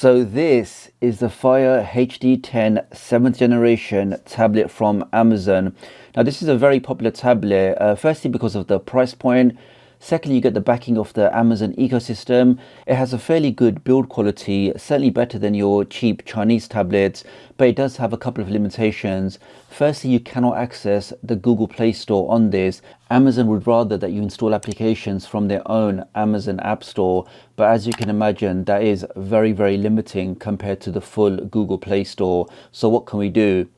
So this is the Fire HD10 7th generation tablet from Amazon. Now this is a very popular tablet, firstly because of the price point. Secondly, you get the backing of the Amazon ecosystem. It has a fairly good build quality, certainly better than your cheap Chinese tablets, but it does have a couple of limitations. Firstly, you cannot access the Google Play Store on this. Amazon would rather that you install applications from their own Amazon App Store, but as you can imagine, that is very, very limiting compared to the full Google Play Store. So what can we do?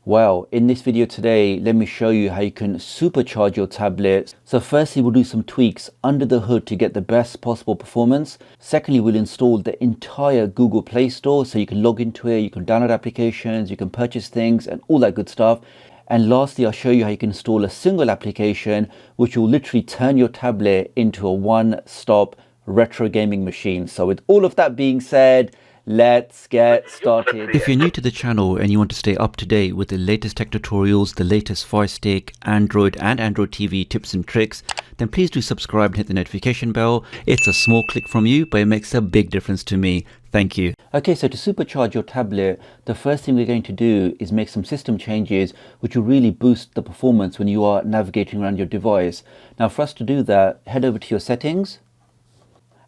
Well, in this video today, let me show you how you can supercharge your tablet. So firstly, we'll do some tweaks under the hood to get the best possible performance. Secondly, we'll install the entire Google Play Store so you can log into it, you can download applications, you can purchase things and all that good stuff. And lastly, I'll show you how you can install a single application which will literally turn your tablet into a one-stop retro gaming machine. So with all of that being said, let's get started. If you're new to the channel and you want to stay up to date with the latest tech tutorials, the latest Fire Stick, Android and Android TV tips and tricks, then please do subscribe and hit the notification bell. It's a small click from you, but it makes a big difference to me. Thank you. Okay, so to supercharge your tablet, the first thing we're going to do is make some system changes which will really boost the performance when you are navigating around your device. Now for us to do that, head over to your settings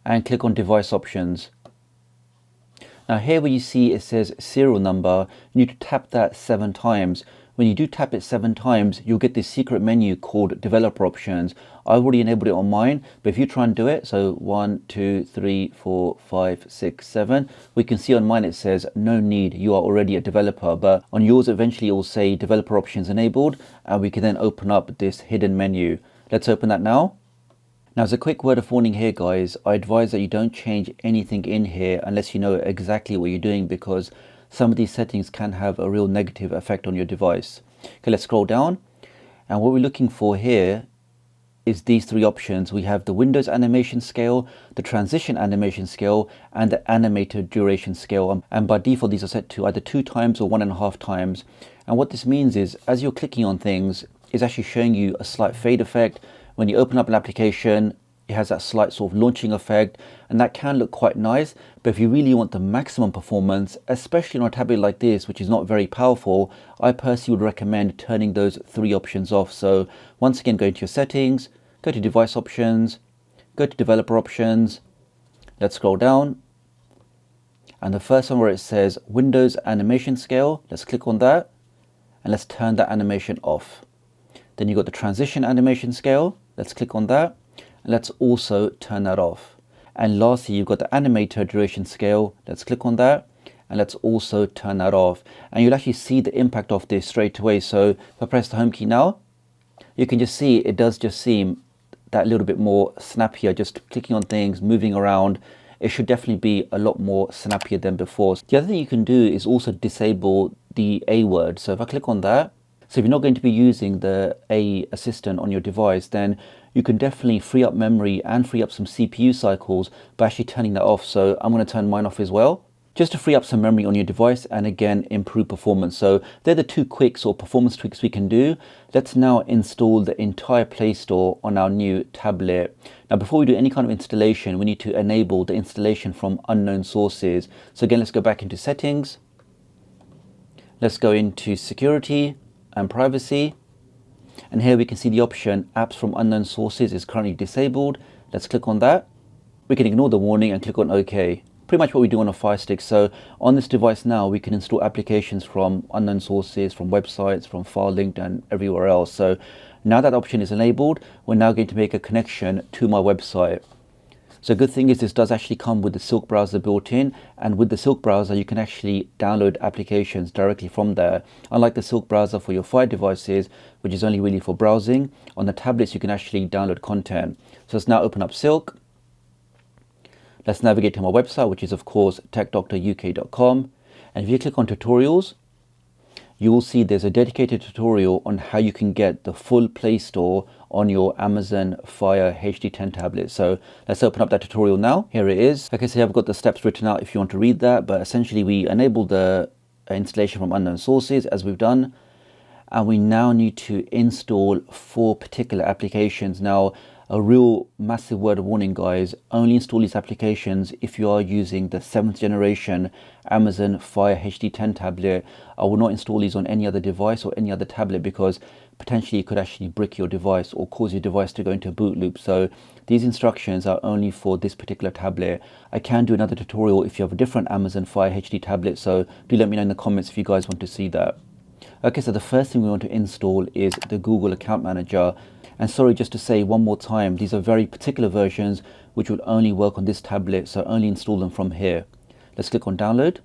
and click on device options. Now here where you see it says serial number, you need to tap that 7 times. When you do tap it 7 times, you'll get this secret menu called developer options. I've already enabled it on mine, but if you try and do it, so 1, 2, 3, 4, 5, 6, 7, we can see on mine it says no need, you are already a developer, but on yours eventually it will say developer options enabled, and we can then open up this hidden menu. Let's open that now. Now, as a quick word of warning here, guys, I advise that you don't change anything in here unless you know exactly what you're doing, because some of these settings can have a real negative effect on your device. Okay, let's scroll down. And what we're looking for here is these 3 options. We have the Windows animation scale, the transition animation scale, and the animator duration scale. And by default, these are set to either 2 times or 1.5 times. And what this means is, as you're clicking on things, it's actually showing you a slight fade effect. When you open up an application, it has that slight sort of launching effect, and that can look quite nice. But if you really want the maximum performance, especially on a tablet like this, which is not very powerful, I personally would recommend turning those 3 options off. So once again, go into your settings, go to device options, go to developer options. Let's scroll down. And the first one where it says Windows animation scale, let's click on that and let's turn that animation off. Then you've got the transition animation scale. Let's click on that and let's also turn that off. And lastly, you've got the animator duration scale. Let's click on that and let's also turn that off. And you'll actually see the impact of this straight away. So if I press the home key now, you can just see it does just seem that little bit more snappier, just clicking on things, moving around. It should definitely be a lot more snappier than before. The other thing you can do is also disable the A word. So if I click on that, so if you're not going to be using the A assistant on your device, then you can definitely free up memory and free up some CPU cycles by actually turning that off. So I'm going to turn mine off as well, just to free up some memory on your device and again improve performance. So they're the 2 quick or performance tweaks we can do. Let's now install the entire Play Store on our new tablet. Now before we do any kind of installation, we need to enable the installation from unknown sources. So again, let's go back into settings. Let's go into security and privacy, and here we can see the option apps from unknown sources is currently disabled. Let's click on that. We can ignore the warning and click on OK. Pretty much what we do on a Fire Stick. So on this device now, we can install applications from unknown sources, from websites, from FileLink and everywhere else. So now that option is enabled, we're now going to make a connection to my website. So good thing is this does actually come with the Silk browser built in, and with the Silk browser you can actually download applications directly from there. Unlike the Silk browser for your Fire devices, which is only really for browsing, on the tablets you can actually download content. So let's now open up Silk. Let's navigate to my website, which is of course tdoctoruk.com, and if you click on tutorials, you will see there's a dedicated tutorial on how you can get the full Play Store on your Amazon Fire HD10 tablet. So let's open up that tutorial now. Here it is. Okay, so I've got the steps written out if you want to read that, but essentially we enable the installation from unknown sources as we've done, and we now need to install 4 particular applications. Now A real massive word of warning, guys, only install these applications if you are using the 7th generation Amazon Fire HD10 tablet. I will not install these on any other device or any other tablet because potentially it could actually brick your device or cause your device to go into a boot loop. So these instructions are only for this particular tablet. I can do another tutorial if you have a different Amazon Fire HD tablet, so do let me know in the comments if you guys want to see that. Okay, so the first thing we want to install is the Google Account Manager. And sorry, just to say one more time, these are very particular versions which will only work on this tablet, so only install them from here. Let's click on download.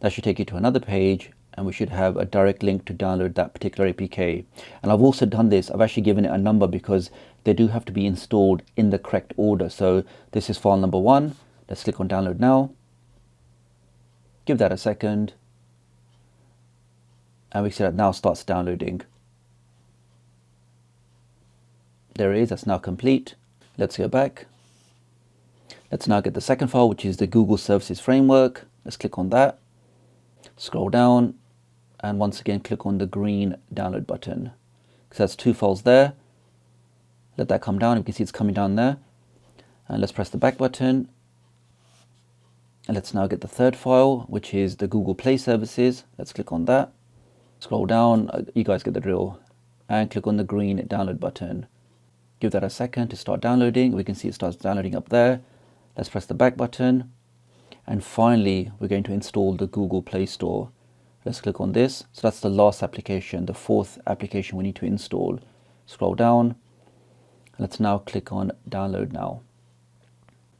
That should take you to another page and we should have a direct link to download that particular APK. And I've also done this, I've actually given it a number because they do have to be installed in the correct order. So this is file number 1. Let's click on download now. Give that a second. And we see that now starts downloading. There it is, that's now complete. Let's go back. Let's now get the second file, which is the Google Services Framework. Let's click on that. Scroll down and once again click on the green download button. So that's 2 files there. Let that come down. You can see it's coming down there. And let's press the back button. And let's now get the third file, which is the Google Play Services. Let's click on that. Scroll down, you guys get the drill. And click on the green download button. Give that a second to start downloading. We can see it starts downloading up there. Let's press the back button. And finally, we're going to install the Google Play Store. Let's click on this. So that's the last application, the 4th application we need to install. Scroll down. Let's now click on download now.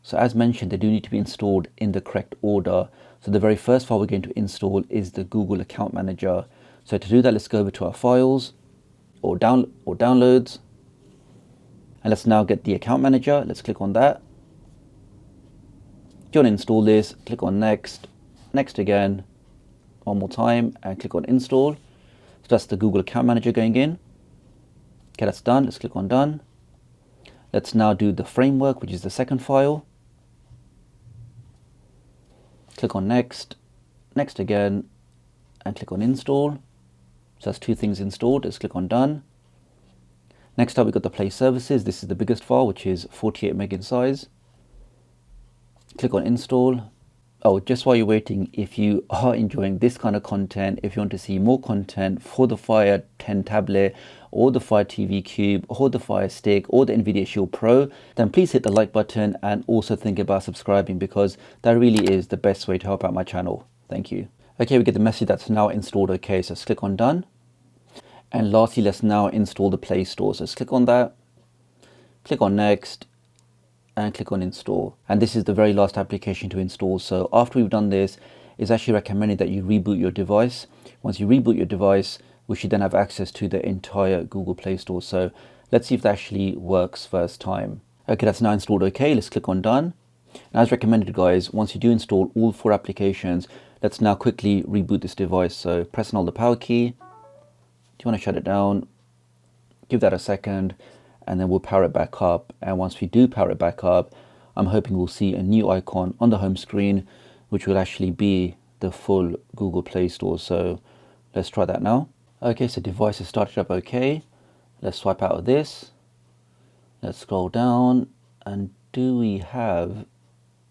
So as mentioned, they do need to be installed in the correct order. So the very first file we're going to install is the Google Account Manager. So to do that, let's go over to our files or downloads. And let's now get the account manager. Let's click on that. Do you want to install this? Click on next, next again, one more time, and click on install. So that's the Google Account Manager going in. Okay, that's done. Let's click on done. Let's now do the framework, which is the second file. Click on next, next again, and click on install. So that's 2 things installed. Let's click on done. Next up, we've got the Play Services. This is the biggest file, which is 48 meg in size. Click on install. Oh, just while you're waiting, if you are enjoying this kind of content, if you want to see more content for the Fire 10 tablet or the Fire TV Cube or the Fire Stick or the NVIDIA Shield Pro, then please hit the like button and also think about subscribing because that really is the best way to help out my channel. Thank you. Okay, we get the message that's now installed. Okay, so let's click on done. And lastly, let's now install the Play Store. So let's click on that, click on next, and click on install. And this is the very last application to install. So after we've done this, it's actually recommended that you reboot your device. Once you reboot your device, we should then have access to the entire Google Play Store. So let's see if that actually works first time. Okay, that's now installed. Okay, let's click on done. And as recommended, guys, once you do install all 4 applications, let's now quickly reboot this device. So press and hold the power key. Do you want to shut it down? Give that a second and then we'll power it back up. And once we do power it back up, I'm hoping we'll see a new icon on the home screen, which will actually be the full Google Play Store. So let's try that now. Okay, so device is started up okay. Let's swipe out of this. Let's scroll down and do we have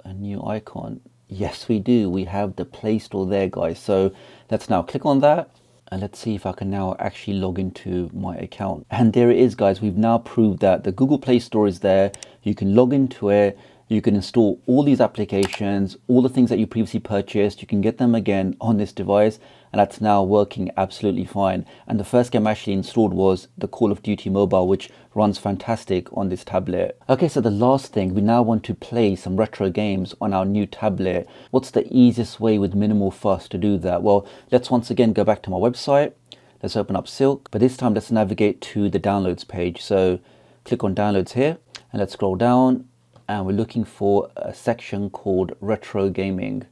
a new icon? Yes, we do. We have the Play Store there, guys. So let's now click on that. And let's see if I can now actually log into my account. And there it is, guys. We've now proved that the Google Play Store is there. You can log into it. You can install all these applications, all the things that you previously purchased. You can get them again on this device. And that's now working absolutely fine. And the first game I actually installed was the Call of Duty Mobile, which runs fantastic on this tablet. Okay, so the last thing, we now want to play some retro games on our new tablet. What's the easiest way with minimal fuss to do that? Well, let's once again go back to my website. Let's open up Silk, but this time let's navigate to the downloads page. So click on downloads here and let's scroll down and we're looking for a section called retro gaming,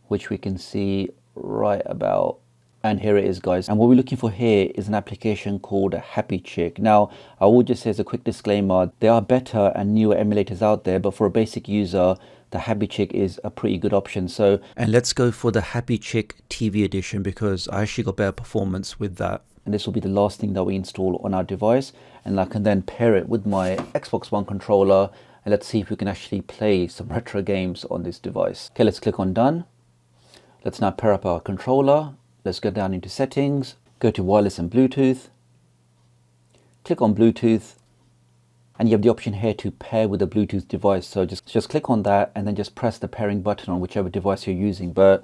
which we can see right about, and here it is, guys. And what we're looking for here is an application called Happy Chick. Now I will just say as a quick disclaimer, there are better and newer emulators out there, but for a basic user the Happy Chick is a pretty good option. So, and let's go for the Happy Chick TV edition because I actually got better performance with that. And this will be the last thing that we install on our device. and I can then pair it with my Xbox One controller, and let's see if we can actually play some retro games on this device. Okay, let's click on done. Let's now pair up our controller. Let's go down into settings, go to wireless and Bluetooth, click on Bluetooth, and you have the option here to pair with a Bluetooth device. So just click on that and then just press the pairing button on whichever device you're using. But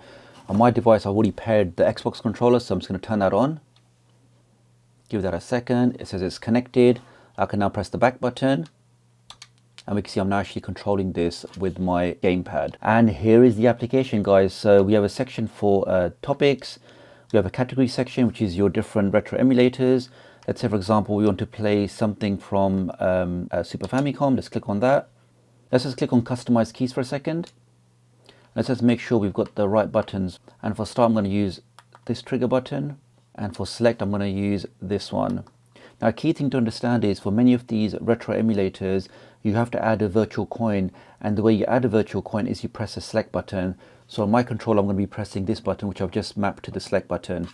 on my device, I've already paired the Xbox controller, so I'm just going to turn that on. Give that a second. It says it's connected. I can now press the back button, and we can see I'm now actually controlling this with my gamepad. And here is the application, guys. So we have a section for topics. We have a category section, which is your different retro emulators. Let's say, for example, we want to play something from Super Famicom. Let's click on that. Let's just click on customize keys for a second. Let's just make sure we've got the right buttons. And for start, I'm going to use this trigger button. And for select, I'm going to use this one. Now, a key thing to understand is for many of these retro emulators, you have to add a virtual coin, and the way you add a virtual coin is you press the select button. So on my controller, I'm going to be pressing this button, which I've just mapped to the select button.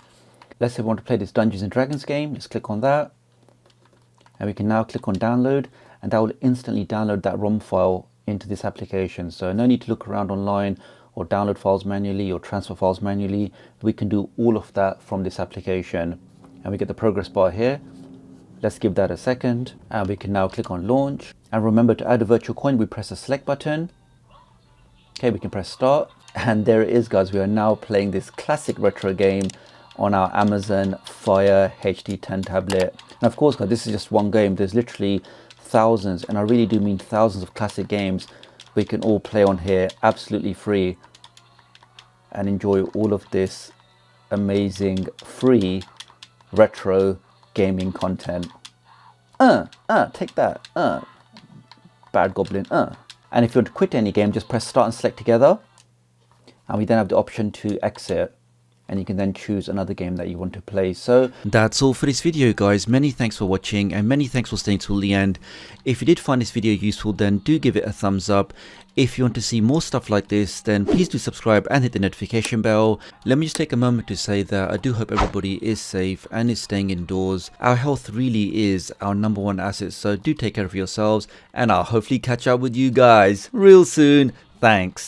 Let's say we want to play this Dungeons and Dragons game. Let's click on that, and we can now click on download, and that will instantly download that ROM file into this application. So no need to look around online or download files manually or transfer files manually. We can do all of that from this application, and we get the progress bar here. Let's give that a second, and we can now click on launch. And remember, to add a virtual coin, we press the select button. Okay, we can press start, and there it is, guys. We are now playing this classic retro game on our Amazon Fire HD10 tablet. And of course, guys, this is just one game. There's literally thousands, and I really do mean thousands of classic games we can all play on here absolutely free and enjoy all of this amazing free retro gaming content. Take that. Bad goblin. And if you want to quit any game, just press start and select together, and we then have the option to exit, and you can then choose another game that you want to play. So that's all for this video, guys. Many thanks for watching, and many thanks for staying till the end. If you did find this video useful, then do give it a thumbs up. If you want to see more stuff like this, then please do subscribe and hit the notification bell. Let me just take a moment to say that I do hope everybody is safe and is staying indoors. Our health really is our #1 asset, so do take care of yourselves, and I'll hopefully catch up with you guys real soon. Thanks.